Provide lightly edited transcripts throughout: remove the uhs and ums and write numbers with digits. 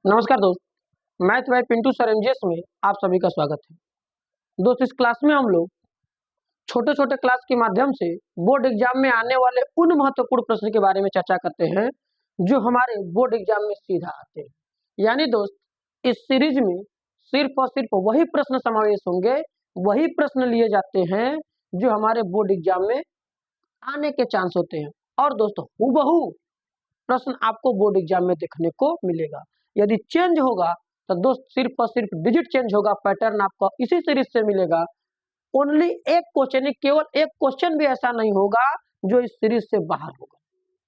नमस्कार दोस्त, math bye Pintu sir MGS में आप सभी का स्वागत है। दोस्त, इस क्लास में हम लोग छोटे छोटे क्लास के माध्यम से बोर्ड एग्जाम में आने वाले उन महत्वपूर्ण प्रश्न के बारे में चर्चा करते हैं जो हमारे बोर्ड एग्जाम में सीधा आते हैं। यानी दोस्त, इस सीरीज में सिर्फ और सिर्फ वही प्रश्न समावेश होंगे, वही प्रश्न लिए जाते हैं जो हमारे बोर्ड एग्जाम में आने के चांस होते हैं। और दोस्तों, हूबहू प्रश्न आपको बोर्ड एग्जाम में देखने को मिलेगा। यदि चेंज होगा तो दोस्त सिर्फ और सिर्फ डिजिट चेंज होगा, पैटर्न आपको इसी सीरीज से मिलेगा। ओनली एक क्वेश्चन ही, केवल एक क्वेश्चन भी ऐसा नहीं होगा जो इस सीरीज से बाहर होगा।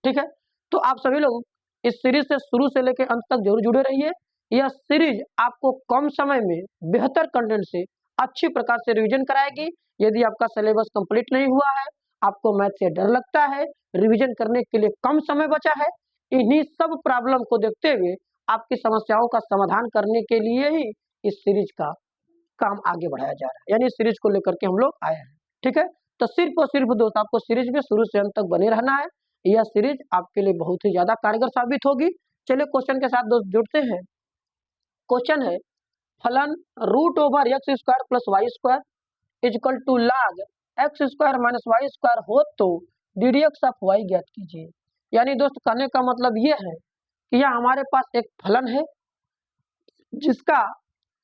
ठीक है, तो आप सभी लोग इस सीरीज से शुरू से लेकर अंत तक जरूर जुड़े रहिए। यह सीरीज आपको कम समय में बेहतर कंटेंट से अच्छी प्रकार से रिवीजन कराएगी। यदि आपका सिलेबस कंप्लीट नहीं हुआ है, आपको मैथ से डर लगता है, रिवीजन करने के लिए कम समय बचा है, इन्हीं सब प्रॉब्लम को देखते हुए आपकी समस्याओं का समाधान करने के लिए ही इस सीरीज का काम आगे बढ़ाया जा रहा है। यानी इस सीरीज को लेकर के हम लोग आए हैं। ठीक है, तो सिर्फ और सिर्फ दोस्त आपको सीरीज में शुरू से अंत तक बने रहना है। यह सीरीज आपके लिए बहुत ही ज्यादा कारगर साबित होगी। चलिए क्वेश्चन के साथ दोस्त जुड़ते हैं। क्वेश्चन है, फलन root over x square plus y square equal to log x square minus y square हो तो d d x of y ज्ञात कीजिए। यानी दोस्त, कहने का मतलब ये है कि यह हमारे पास एक फलन है जिसका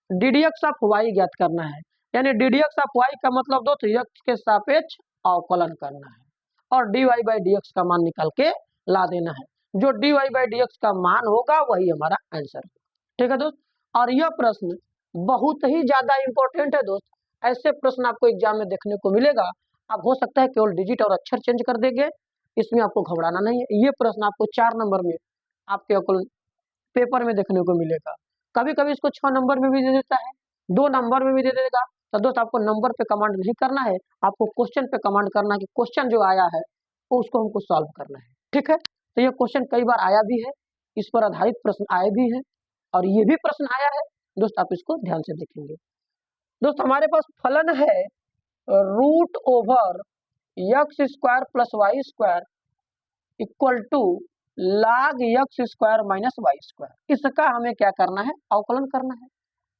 d d x of y ज्ञात करना है। यानी d d x of y का मतलब दोस्त एक्स के सापेक्ष अवकलन करना है और d y by d x का मान निकाल के ला देना है। जो d y by d x का मान होगा वही हमारा आंसर है। ठीक है दोस्त, और यह प्रश्न बहुत ही ज्यादा इंपॉर्टेंट है दोस्त। ऐसे प्रश्न आपको एग्जाम में देखने को मिलेगा। आप हो सकता है केवल डिजिट और अक्षर चेंज कर देंगे, इसमें आपको घबराना नहीं है। ये प्रश्न आपको 4 नंबर में आपके अवकलन पेपर में देखने को मिलेगा। कभी कभी इसको 6 नंबर में भी दे देता है, 2 नंबर में भी दे देगा। तो दोस्त, आपको नंबर पे कमांड नहीं करना है, आपको क्वेश्चन पे कमांड करना है कि क्वेश्चन जो आया है वो उसको हमको सॉल्व करना है। ठीक है, तो ये क्वेश्चन कई बार आया भी है, इस पर आधारित प्रश्न आए भी हैं और ये भी प्रश्न आया है दोस्त। आप इसको ध्यान से देखेंगे। दोस्त, हमारे पास फलन है root over x square plus y square equal to log x square minus y square. इसका हमें क्या करना है? अवकलन करना है।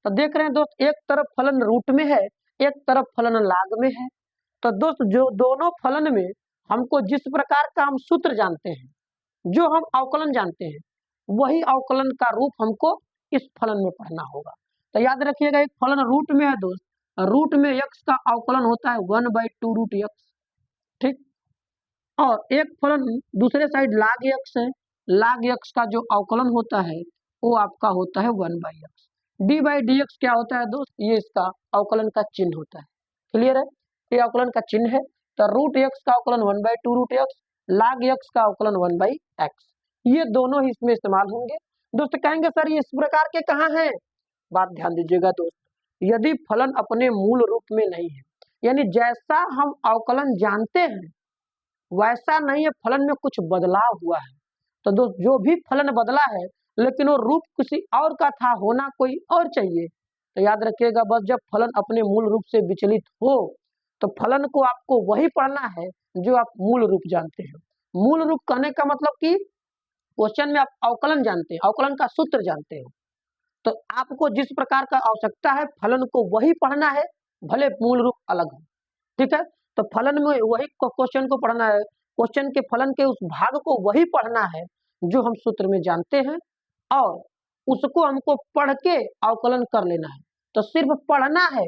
तो देख रहे हैं दोस्त, एक तरफ फलन रूट में है, एक तरफ फलन log में है। तो दोस्त, जो दोनों फलन में हमको जिस प्रकार का हम सूत्र जानते हैं, जो हम अवकलन जानते हैं, वही अवकलन का रूप हमको इस फलन में पढ़ना होगा। तो याद रखिएगा, एक फलन रूट में है दोस्त, रूट में x का अवकलन होता है 1/2 रूट x। ठीक, और एक फलन दूसरे साइड log x है, log x का जो अवकलन होता है वो आपका होता है 1/x। D by d x क्या होता है दोस्त? ये इसका अवकलन का चिन्ह होता है। क्लियर है? ये अवकलन का चिन्ह है। तो रूट एक्स का अवकलन 1/2 रूट एक्स, log x का अवकलन 1/x, ये दोनों ही इसमें इस्तेमाल होंगे। दोस्त कहेंगे सर ये इस प्रकार के कहाँ हैं? बात ध्यान दीजिएगा दोस्त, यदि फलन अपने मूल रूप में नहीं है, यानी जैसा हम अवकलन जानते हैं वैसा नहीं है, फलन में कुछ बदलाव हुआ है, तो दोस्त जो भी फलन बदला है लेकिन वो रूप किसी और का था, होना कोई और चाहिए, तो याद रखिएगा बस जब फलन अपने मूल रूप से विचलित हो तो फलन को आपको वही पढ़ना है जो आप मूल रूप जानते हैं। मूल रूप कहने का मतलब कि क्वेश्चन में आप अवकलन जानते हैं, अवकलन का सूत्र जानते हो, तो आपको जिस प्रकार का आवश्यकता है फलन को वही पढ़ना है, भले मूल रूप अलग हो। ठीक है, तो फलन में वही क्वेश्चन को पढ़ना है, क्वेश्चन के फलन के उस भाग को वही पढ़ना है जो हम सूत्र में जानते हैं, और उसको हमको पढ़ के अवकलन कर लेना है। तो सिर्फ पढ़ना है,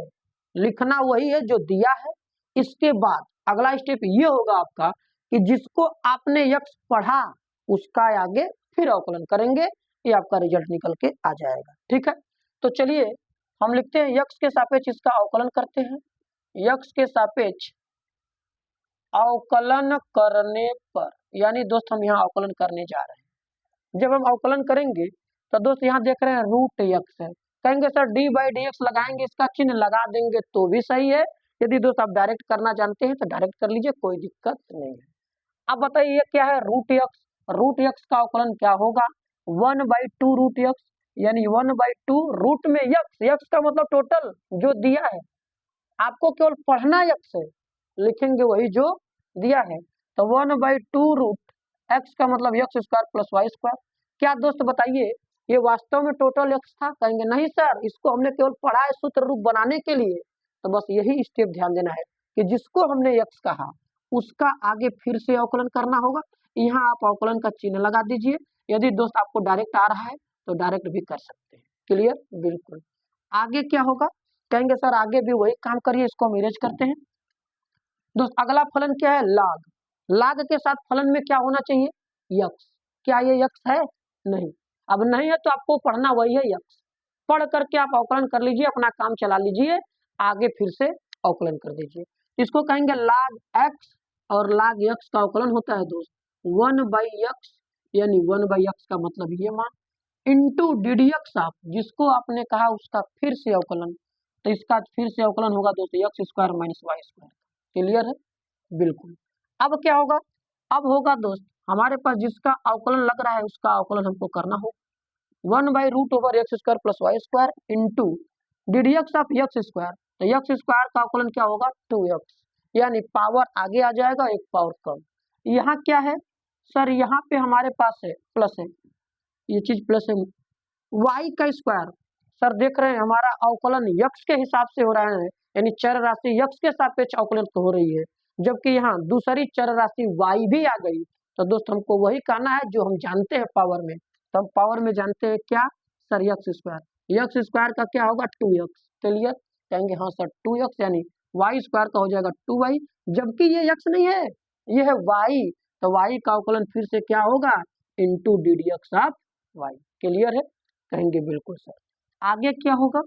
लिखना वही है जो दिया है। इसके बाद अगला स्टेप ये होगा आपका कि जिसको आपने यक्ष पढ़ा उसका आगे फिर अवकलन करेंगे, ये आपका रिजल्ट निकल के आ जाएगा। ठीक है, तो चलिए हम लिखते हैं यक्ष के सापेक्ष इसका अवकलन करते हैं। यक्ष के सापेक्ष अवकलन करने पर, यानी दोस्त हम यहाँ अवकलन करने जा रहे हैं। जब हम अवकलन करेंगे तो दोस्त यहाँ देख रहे हैं रूट एक्स है, कहेंगे sir D by d x लगाएंगे, इसका चिन्ह लगा देंगे तो भी सही है। यदि दोस्त आप डायरेक्ट करना जानते हैं तो डायरेक्ट कर लीजिए, कोई दिक्कत नहीं है। अब बताइए ये क्या है? Root x. रूट एक्स का अवकलन क्या होगा? 1/2 रूट एक्स, यानी 1/2 रूट में एक्स, एक्स का मतलब टोटल जो दिया है, आपको केवल पढ़ना एक्स है, लिखेंगे वही जो दिया है। तो 1/2 रूट एक्स का मतलब x square plus y square. क्या दोस्त बताइए ये वास्तव में टोटल एक्स था? कहेंगे नहीं सर, इसको हमने केवल पढ़ा है सूत्र रूप बनाने के लिए। तो बस यही स्टेप ध्यान देना है कि जिसको हमने एक्स कहा उसका आगे फिर से अवकलन करना होगा। यहाँ आप अवकलन का चिन्ह लगा दीजिए। यदि दोस्त आपको डायरेक्ट आ रहा है तो डायरेक्ट भी कर सकते हैं। क्लियर? बिल्कुल। आगे क्या होगा? कहेंगे सर आगे भी वही काम करिए, इसको हम इरेज करते हैं। दोस्त अगला फलन क्या है? लाग। लाग के साथ फलन में क्या होना चाहिए? यक्स। क्या ये यक्स है? नहीं। अब नहीं है तो आपको पढ़ना वही है यक्स। पढ़ करके आप अवकलन कर लीजिए, अपना काम चला लीजिए, आगे फिर से अवकलन कर दीजिए। इसको कहेंगे लाग एक्स, और लाग यक्स का अवकलन होता है दोस्त 1/x, यानी 1/x का मतलब ये मान इंटू ddx आप जिसको आपने कहा उसका फिर से अवकलन, तो इसका फिर से अवकलन होगा दोस्तों x square minus y square. Clear है? बिल्कुल। अब क्या होगा? अब होगा दोस्त हमारे पास जिसका अवकलन लग रहा है उसका अवकलन हमको करना हो 1/√x² plus y square into ddx of x square. तो x स्क्वायर का अवकलन क्या होगा? 2x, यानी पावर आगे आ जाएगा, एक पावर कम। यहाँ क्या है सर? यहाँ पे हमारे पास है प्लस है, ये चीज प्लस है, y का स्क्वायर। सर देख रहे हैं हमारा अवकलन x के हिसाब से हो रहा है, यानी चर राशि x के सापेक्ष अवकलन हो रही है, जबकि यहाँ दूसरी चर राशि y भी आ गई। तो दोस्त हमको वही कहना है जो हम जानते हैं पावर में। तो हम पावर में जानते हैं क्या sir? x square. x square का क्या होगा? 2x। क्लियर? कहेंगे हाँ सर 2x, यानी y स्क्वायर का हो जाएगा 2y, जबकि ये x नहीं है, ये है y। तो y का अवकलन फिर से क्या होगा? Into ddx of y। Clear है? कहेंगे बिल्कुल सर। आगे क्या होगा?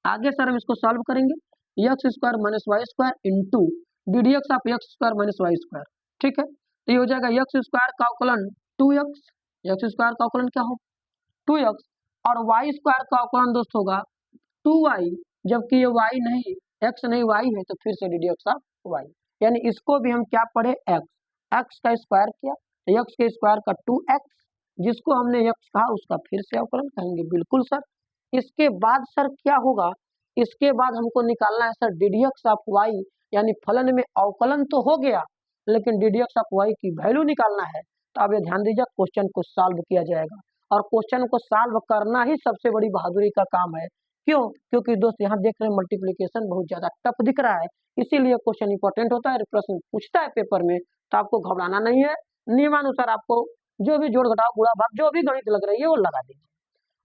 आगे सर हम इसको सॉल्व करेंगे, x square minus y square into ddx of x square minus y square. ठीक है? तो ये हो जाएगा एक्स स्क्वायर का अवकलन 2x, एक्स स्क्वायर का अवकलन क्या हो? 2x, और वाई स्क्वायर का अवकलन दोस्त होगा 2y, जबकि ये y नहीं, x नहीं y है, तो फिर से ddx ऑफ y, यानी इसको भी हम क्या पढ़े? x का स्क्वायर किया, तो x के स्क्वायर का 2x, जिसको हमने x कहा उसका फिर से अवकलन। कहेंगे बिल्कुल सर। इसके बाद सर क्या होगा? इसके बाद हमको निकालना है सर ddx ऑफ y, यानी फलन में अवकलन तो हो गया लेकिन ddx ऑफ y की वैल्यू निकालना है। तो अब ये ध्यान दीजिए, क्वेश्चन को सॉल्व किया जाएगा, और क्वेश्चन को सॉल्व करना ही सबसे बड़ी बहादुरी का काम है। क्यों? क्योंकि दोस्त यहाँ देख रहे हैं मल्टीप्लिकेशन बहुत ज्यादा टफ दिख रहा है, इसीलिए क्वेश्चन इंपॉर्टेंट होता है, प्रश्न पूछता है पेपर में, तो आपको घबराना नहीं है। नियमानुसार आपको जो भी जोड़ घटाव गुणा भाग जो भी गणित लग रही है वो लगा दीजिए।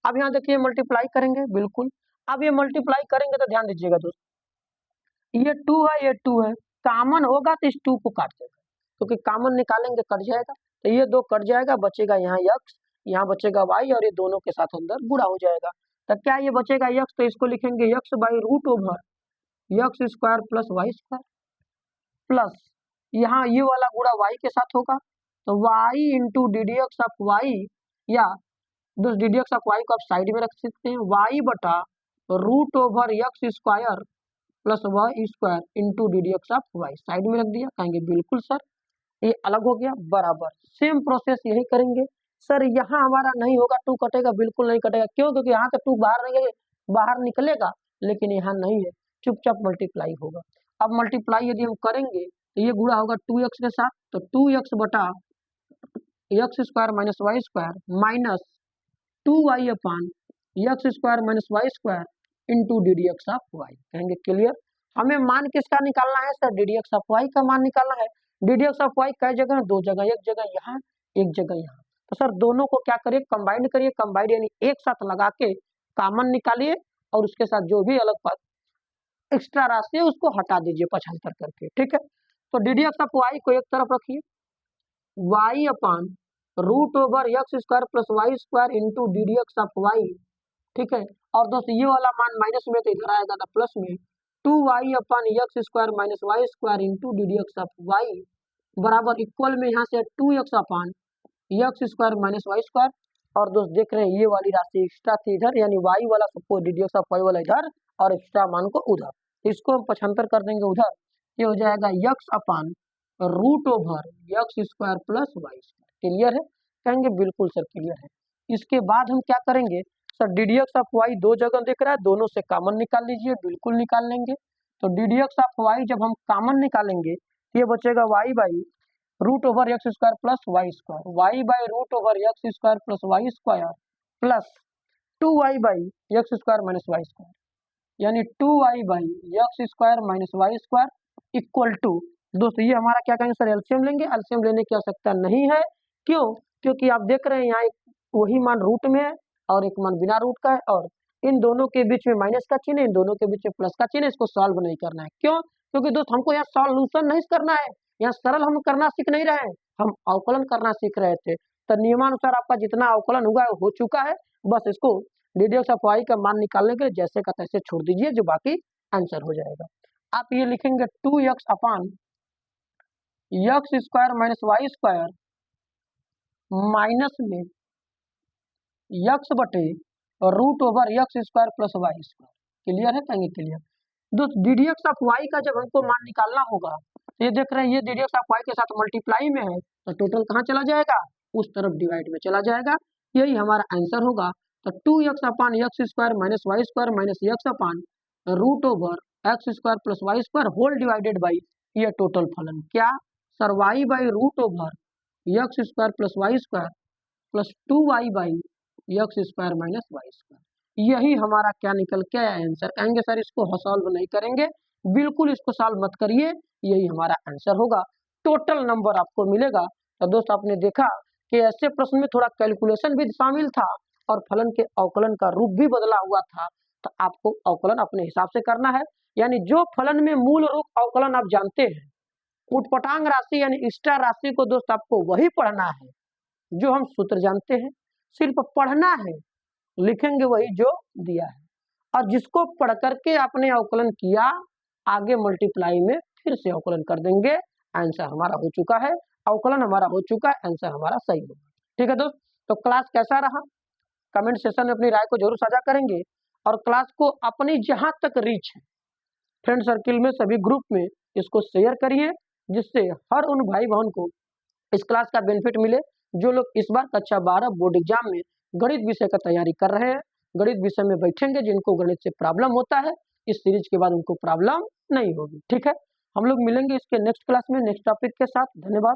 अब यहाँ देखिए मल्टीप्लाई करेंगे, बिल्कुल। अब ये मल्टीप्लाई करेंगे तो ध्यान दीजिएगा दोस्त, ये 2 है, ये 2 है, कॉमन होगा तो इस 2 को काट देगा, क्योंकि कॉमन निकालेंगे कट जाएगा, तो ये 2 कट जाएगा, बचेगा यहाँ x, यहाँ बचेगा y, और ये दोनों के साथ अंदर गुणा हो जाएगा। तो क्या ये बचेगा x, तो इसको लिखेंगे x/√x square plus y square, plus यहाँ ये वाला गुणा y के साथ होगा, तो y into ddx of y, या दोस्त ddx ऑफ y को आप साइड में रख सकते हैं, y/√x square plus y square into ddx of y, side में रख दिया। कहेंगे बिल्कुल सर, ये अलग हो गया, बराबर सेम प्रोसेस यही करेंगे। सर यहाँ हमारा नहीं होगा, 2 कटेगा, बिल्कुल नहीं कटेगा। क्यों? क्योंकि यहाँ का 2 बाहर निकलेगा, लेकिन यहाँ नहीं है, चुपचाप मल्टीप्लाई होगा। अब मल्टीप्लाई यदि हम करेंगे तो ये गुणा होगा 2x के साथ, तो 2x बटा x square minus y square minus 2y upon x square minus y square into ddx of y। कहेंगे क्लियर? हमें मान किसका निकालना है सर? ddx ऑफ y का मान निकालना है। ddx ऑफ y कई जगह? 2 जगह, एक जगह यहाँ, एक जगह यहाँ। तो सर दोनों को क्या करिए? कंबाइंड करिए। कंबाइंड यानी एक साथ लगा के कॉमन निकालिए, और उसके साथ जो भी अलग एक्स्ट्रा राशि है उसको हटा दीजिए 75 करके। ठीक है? तो ddx ऑफ y को एक तरफ रखिए, y upon √x square plus y square into ddx of y। ठीक है? और दोस्त ये वाला मान माइनस में तो इधर आएगा था प्लस में, 2y upon x square minus y square into ddx of y बराबर इक्वल में यहाँ से 2x upon x square minus y square. और दोस्त देख रहे हैं ये वाली राशि एक्स्ट्रा थी इधर, यानी y वाला सबको ddx ऑफ y वाला इधर और एक्स्ट्रा मान को उधर, इसको हम 75 कर देंगे उधर। ये हो जाएगा x upon √x square plus y square. Clear है? कहेंगे बिल्कुल सर क्लियर है। इसके बाद हम क्या करेंगे सर? ddx ऑफ y 2 जगह दिख रहा है, दोनों से कॉमन निकाल लीजिए। बिल्कुल निकाल लेंगे। तो ddx ऑफ y जब हम कॉमन निकालेंगे तो ये बचेगा y/√x square plus y square, y/√x square plus y square plus 2y by x square minus y square, यानी 2y by x square minus y square equal to, दोस्तों ये हमारा क्या कहेंगे सर, एलसीएम लेंगे। एलसीएम लेने की आवश्यकता नहीं है, क्यों? क्योंकि आप देख रहे हैं यहाँ एक वही मान रूट में है और एक मान बिना रूट का है, और इन दोनों के बीच में माइनस का चिन्ह है, इन दोनों के बीच में प्लस का चिन्ह है। इसको सॉल्व नहीं करना है, क्यों? क्योंकि दोस्त हमको यहाँ सॉल्यूशन नहीं करना है, यहाँ सरल हम करना सीख नहीं रहे हैं, हम अवकलन करना सीख रहे थे। तो नियमानुसार आपका जितना अवकलन हुआ है हो चुका है, बस इसको ddx ऑफ y का मान निकालने के लिए जैसे का तैसे छोड़ दीजिए, जो बाकी आंसर हो जाएगा। आप ये लिखेंगे 2x upon x square minus y square minus में यक्स बटे root over x square plus y square. Clear है? कहेंगे क्लियर। दोस्त ddx ऑफ y का जब हमको मान निकालना होगा, तो ये देख रहे हैं ये ddx ऑफ y के साथ मल्टीप्लाई में है, तो टोटल कहाँ चला जाएगा? उस तरफ डिवाइड में चला जाएगा। यही हमारा आंसर होगा। तो 2x upon x square minus y square minus x upon root over x square plus y square whole divided by ये टोटल फलन क्या sir, y by root over x square plus y square plus 2y by x square minus y square. यही हमारा क्या निकल के आया answer. कहेंगे सर इसको सॉल्व नहीं करेंगे, बिल्कुल इसको सॉल्व मत करिए, यही हमारा आंसर होगा। टोटल नंबर आपको मिलेगा। तो दोस्त आपने देखा कि ऐसे प्रश्न में थोड़ा कैलकुलेशन भी शामिल था और फलन के अवकलन का रूप भी बदला हुआ था। तो आपको अवकलन अपने हिसाब से करना है, यानी जो फलन में मूल रूप अवकलन आप जानते हैं, उटपटांग राशि यानी एक्स्ट्रा राशि को दोस्त आपको वही पढ़ना है जो हम सूत्र जानते हैं, सिर्फ पढ़ना है, लिखेंगे वही जो दिया है, और जिसको पढ़ करके आपने अवकलन किया आगे मल्टीप्लाई में फिर से अवकलन कर देंगे। आंसर हमारा हो चुका है, अवकलन हमारा हो चुका है, आंसर हमारा सही होगा। ठीक है दोस्त, तो क्लास कैसा रहा कमेंट सेक्शन में अपनी राय को जरूर साझा करेंगे, और क्लास को अपनी जहां तक रीच है फ्रेंड सर्किल में सभी ग्रुप में इसको शेयर करिए, जिससे हर उन भाई बहन को इस क्लास का बेनिफिट मिले जो लोग इस बार कक्षा 12 बोर्ड एग्जाम में गणित विषय का तैयारी कर रहे हैं, गणित विषय में बैठेंगे, जिनको गणित से प्रॉब्लम होता है इस सीरीज के बाद उनको प्रॉब्लम नहीं होगी। ठीक है, हम लोग मिलेंगे इसके नेक्स्ट क्लास में नेक्स्ट टॉपिक के साथ। धन्यवाद।